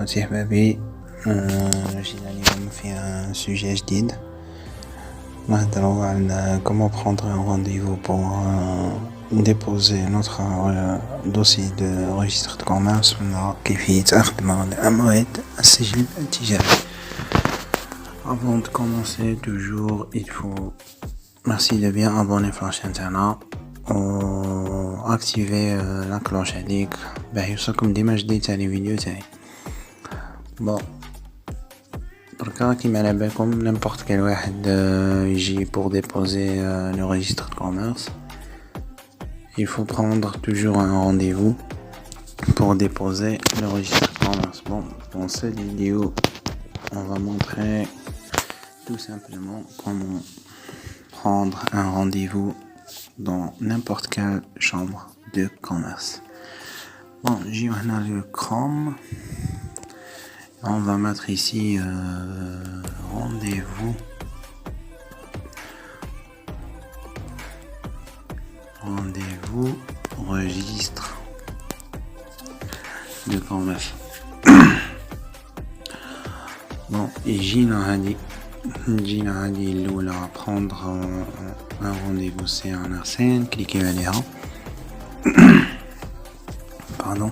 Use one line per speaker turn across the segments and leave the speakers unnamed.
خواتي حبابي، جينا اليوم في un sujet جديد نهضروا على comment prendre un rendez-vous pour déposer notre dossier de registre de commerce ولا كيفية أخذ موعد السجل التجاري. Avant de commencer, toujours il faut merci de bien abonner à la chaîne تاعنا و activer la cloche هذيك باش يوصلكم ديما جديد تاع لي فيديو تاعي. bon دركا كيما على بالكم n'importe quel واحد يجي pour déposer le registre de commerce, il faut prendre toujours un rendez-vous pour déposer le registre de commerce. Bon, dans cette vidéo on va montrer tout simplement comment prendre un rendez-vous dans n'importe quelle chambre de commerce. Bon, j'ai le Chrome. On va mettre ici rendez-vous. Rendez-vous registre de commerce. Bon, et جينا هذه الأولى prendre un rendez-vous c'est un arsène, cliquez عليها. Pardon.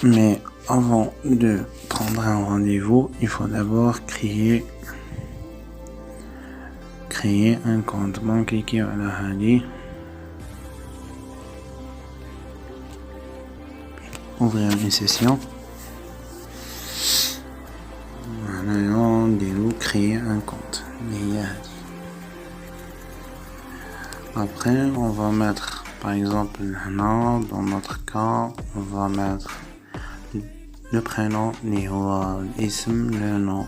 Mais avant de prendre un rendez-vous, il faut d'abord créer un compte. Bon, cliquez على هذه. Ouvrir une session. Voilà, créer un compte. Après, on va mettre, par exemple, dans notre cas, on va mettre le prénom, le nom,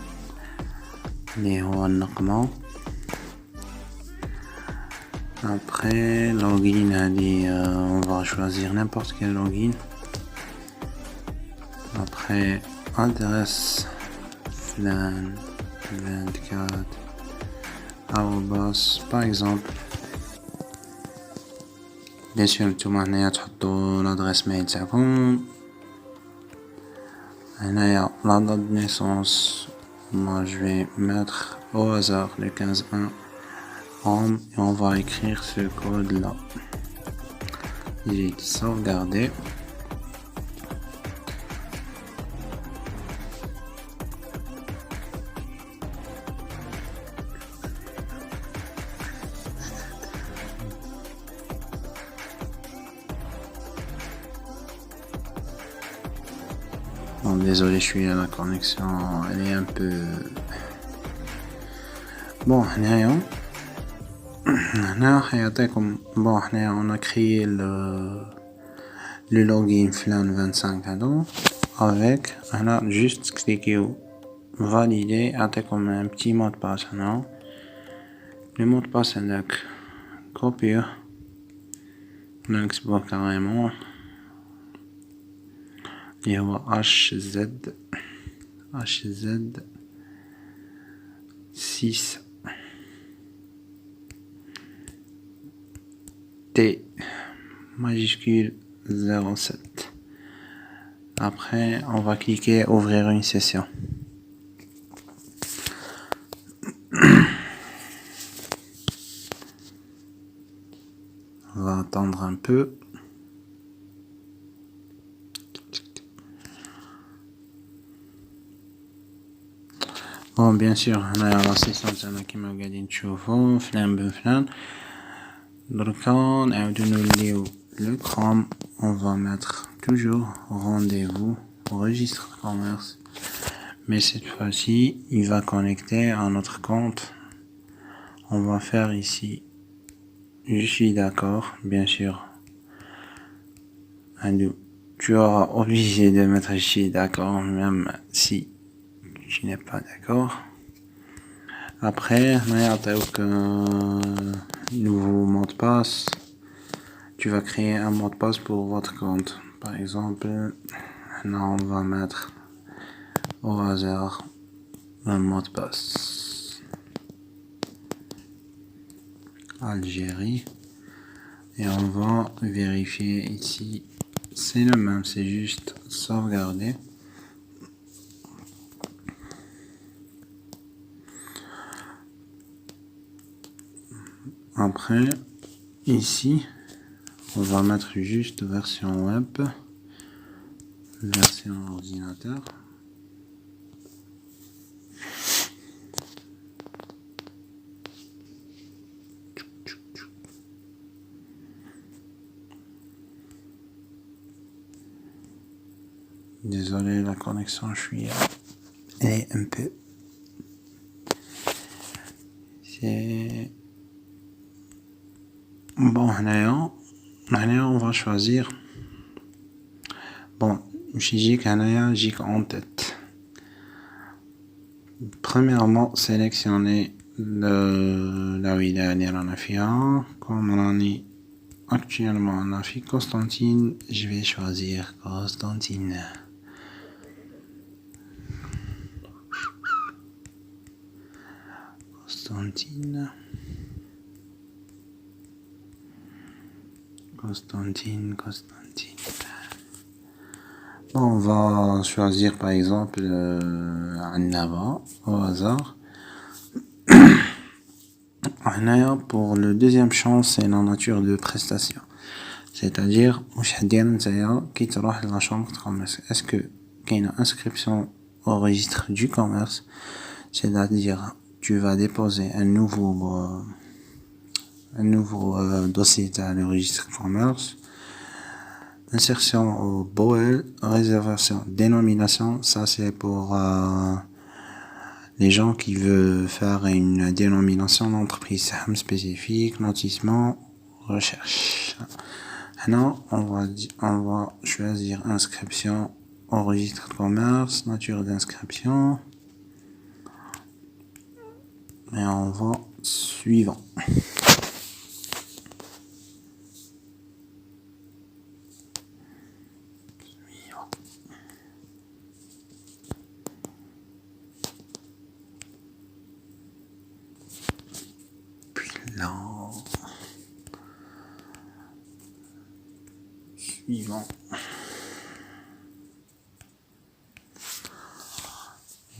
après, login, on va choisir n'importe quel login. Après, adresse, flan, 24, arrobas, par exemple. Bien sûr, tout le monde a l'adresse mail. La date de naissance, moi je vais mettre au hasard le 15-1 et on va écrire ce code là. J'ai sauvegardé. Bon, désolé, je suis à la connexion, elle est un peu... Bon, on a créé le login flan 25 avec, juste cliquer ou valider, comme un petit mot de passe. Le mot de passe est copier, on export carrément. Et on va HZ 6 T majuscule 07. Après, on va cliquer ouvrir une session. On va attendre un peu. Bon, bien sûr, on a la session qui m'a gagné تشوفوا فلان بن فلان. دركا نعاودو نوليو le Chrome, on va mettre toujours rendez-vous registre de commerce, mais cette fois-ci il va connecter à notre compte. On va faire ici je suis d'accord, bien sûr. Tu auras obligé de mettre je suis d'accord même si tu n'es pas d'accord. Après, nouveau mot de passe. Tu vas créer un mot de passe pour votre compte. Par exemple, là on va mettre au hasard un mot de passe. Algérie. Et on va vérifier ici. C'est le même, c'est juste sauvegarder. Après, ici, on va mettre juste version web, version ordinateur. Désolé, la connexion, je suis elle est un peu. C'est bon. Maintenant, on va choisir. Bon, Jik en tête. Premièrement, sélectionner la vidéo d'Anafia. Comme on est actuellement en Afi Constantine, je vais choisir Constantine. Constantine. Bon, on va choisir par exemple Annaba au hasard. Pour le deuxième champ, c'est la nature de prestation. C'est-à-dire, qui te la chambre de commerce. Est-ce que qu'il y a une inscription au registre du commerce? C'est-à-dire, tu vas déposer un nouveau dossier dans le registre commerce. Insertion au BOL, réservation, dénomination, ça c'est pour les gens qui veulent faire une dénomination d'entreprise spécifique, lotissement, recherche. Maintenant, on va choisir inscription au registre de commerce, nature d'inscription. Et on va suivant. Puis là, suivant.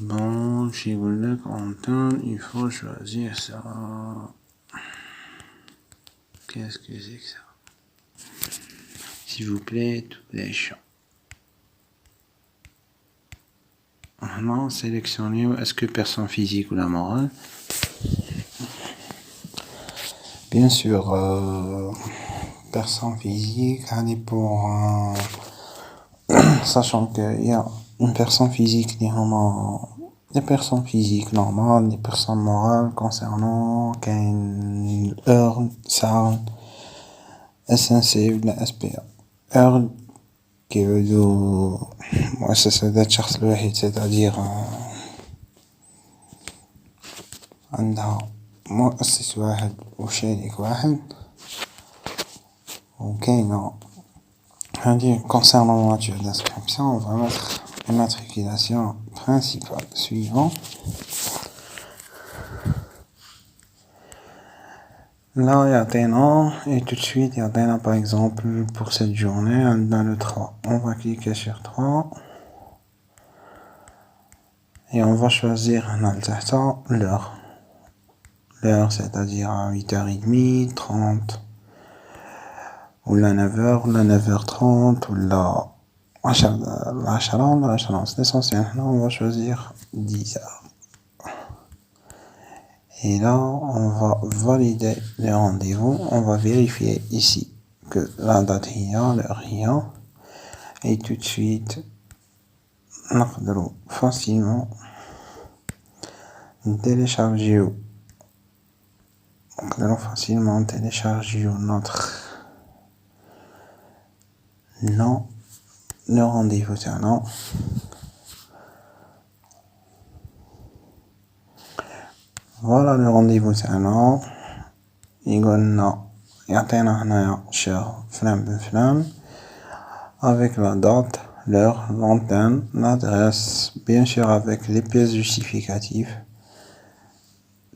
Bon, si vous voulez entendre, il faut choisir ça. Qu'est-ce que c'est que ça? S'il vous plaît, tous les champs. Maintenant, sélectionnez est-ce que personne physique ou la morale. Bien sûr, personne physique, allez pour sachant qu'il y a une personne physique, des personnes physiques normales, des personnes morales concernant qu'une heure, ça, SNC ou la SPA. Heure qui veut dire, مؤسسة شخص الواحد, c'est-à-dire عندها مؤسس واحد وشريك واحد. وكاينة هذه concernant la nature d'inscription, on va mettre immatriculation principale. Suivant. Là, il y a des noms, et tout de suite, il y a des noms, par exemple, pour cette journée, dans le 3. On va cliquer sur 3. Et on va choisir l'heure. L'heure, c'est-à-dire à 8h30, 30, ou la 9h, ou la 9h30, ou la 10h, c'est essentiel. Là, on va choisir 10h. Et là, on va valider le rendez-vous. On va vérifier ici que la date est là, l'heure est là. Et tout de suite, on peut facilement télécharger notre nom, le rendez-vous maintenant. Voilà le rendez-vous maintenant. يقولنا يعطينا هنايا شهر فلان بن فلان avec la date, l'heure, l'antenne, l'adresse, bien sûr avec les pièces justificatives.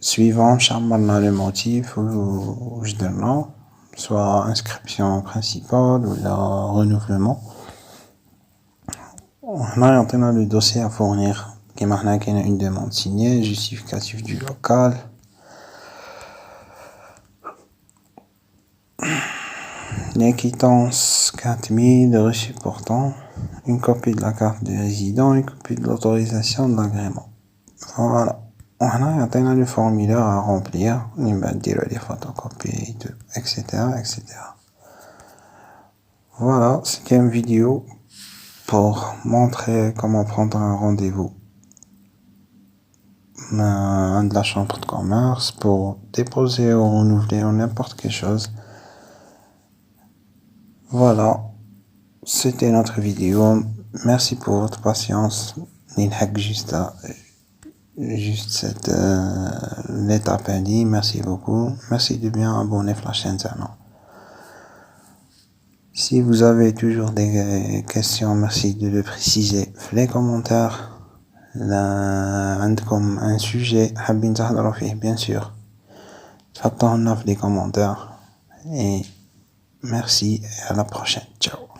suivant شمرنا le motif ou جدرنا soit inscription principale ou la renouvellement. هنا يعطينا le dossier à fournir كيما هنا كاينه une demande signée, justificatif du local, les quittances 4000, le reçu portant, une copie de la carte de résident, une copie de l'autorisation de l'agrément. Voilà. وهنا يعطينا le formulaire à remplir, من بعد نديرو les photocopies, etc. etc. Voilà, c'était une vidéo pour montrer comment prendre un rendez-vous de la chambre de commerce pour déposer ou renouveler ou n'importe quelle chose. Voilà, c'était notre vidéo. Merci pour votre patience. Juste cette l'étape indique. Merci beaucoup. Merci de bien abonner à la chaîne. Si vous avez toujours des questions, merci de le préciser dans les commentaires. عندكم un sujet حابين تهضروا فيه bien sûr تحطوه لنا في les commentaires et merci et à la prochaine. Ciao.